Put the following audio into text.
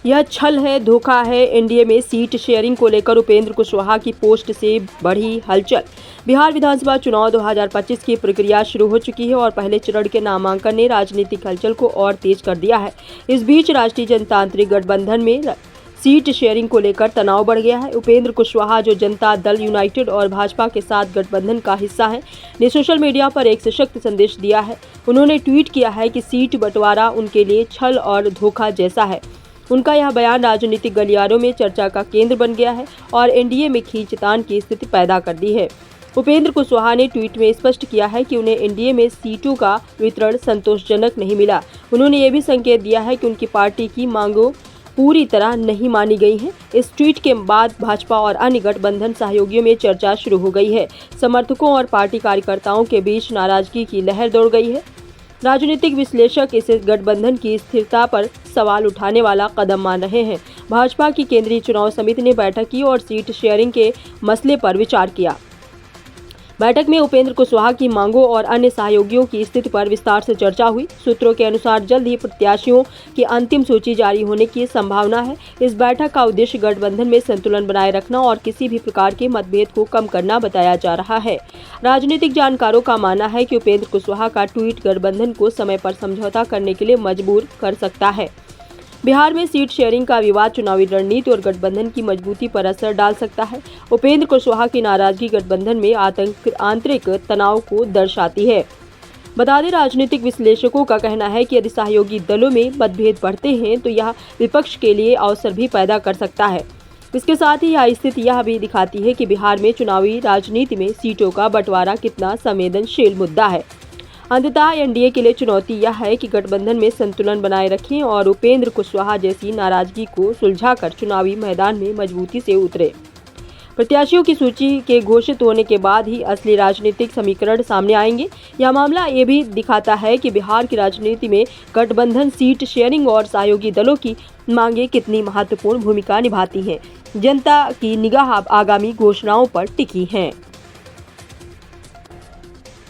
यह छल है, धोखा है। एनडीए में सीट शेयरिंग को लेकर उपेंद्र कुशवाहा की पोस्ट से बढ़ी हलचल। बिहार विधानसभा चुनाव 2025 की प्रक्रिया शुरू हो चुकी है और पहले चरण के नामांकन ने राजनीतिक हलचल को और तेज कर दिया है। इस बीच राष्ट्रीय जनतांत्रिक गठबंधन में सीट शेयरिंग को लेकर तनाव बढ़ गया है। उपेंद्र कुशवाहा, जो जनता दल यूनाइटेड और भाजपा के साथ गठबंधन का हिस्सा है, ने सोशल मीडिया पर एक सशक्त संदेश दिया है। उन्होंने ट्वीट किया है कि सीट बंटवारा उनके लिए छल और धोखा जैसा है। उनका यह बयान राजनीतिक गलियारों में चर्चा का केंद्र बन गया है और एनडीए में खींचतान की स्थिति पैदा कर दी है। उपेंद्र कुशवाहा ने ट्वीट में स्पष्ट किया है कि उन्हें एनडीए में सीटों का वितरण संतोषजनक नहीं मिला। उन्होंने ये भी संकेत दिया है कि उनकी पार्टी की मांगों पूरी तरह नहीं मानी गई हैं। इस ट्वीट के बाद भाजपा और अन्य गठबंधन सहयोगियों में चर्चा शुरू हो गई है। समर्थकों और पार्टी कार्यकर्ताओं के बीच नाराजगी की लहर दौड़ गई है। राजनीतिक विश्लेषक इसे गठबंधन की स्थिरता पर सवाल उठाने वाला कदम मान रहे हैं। भाजपा की केंद्रीय चुनाव समिति ने बैठक की और सीट शेयरिंग के मसले पर विचार किया। बैठक में उपेंद्र कुशवाहा की मांगों और अन्य सहयोगियों की स्थिति पर विस्तार से चर्चा हुई। सूत्रों के अनुसार जल्द ही प्रत्याशियों की अंतिम सूची जारी होने की संभावना है। इस बैठक का उद्देश्य गठबंधन में संतुलन बनाए रखना और किसी भी प्रकार के मतभेद को कम करना बताया जा रहा है। राजनीतिक जानकारों का मानना है कि उपेंद्र कुशवाहा का ट्वीट गठबंधन को समय पर समझौता करने के लिए मजबूर कर सकता है। बिहार में सीट शेयरिंग का विवाद चुनावी रणनीति और गठबंधन की मजबूती पर असर डाल सकता है। उपेंद्र कुशवाहा की नाराजगी गठबंधन में आंतरिक तनाव को दर्शाती है। बता दें, राजनीतिक विश्लेषकों का कहना है कि यदि सहयोगी दलों में मतभेद बढ़ते हैं तो यह विपक्ष के लिए अवसर भी पैदा कर सकता है। इसके साथ ही यह स्थिति यह भी दिखाती है कि बिहार में चुनावी राजनीति में सीटों का बंटवारा कितना संवेदनशील मुद्दा है। अंततः एनडीए के लिए चुनौती यह है कि गठबंधन में संतुलन बनाए रखें और उपेंद्र कुशवाहा जैसी नाराजगी को सुलझाकर चुनावी मैदान में मजबूती से उतरे। प्रत्याशियों की सूची के घोषित होने के बाद ही असली राजनीतिक समीकरण सामने आएंगे। यह मामला ये भी दिखाता है कि बिहार की राजनीति में गठबंधन, सीट शेयरिंग और सहयोगी दलों की मांगें कितनी महत्वपूर्ण भूमिका निभाती हैं। जनता की निगाह आगामी घोषणाओं पर टिकी है।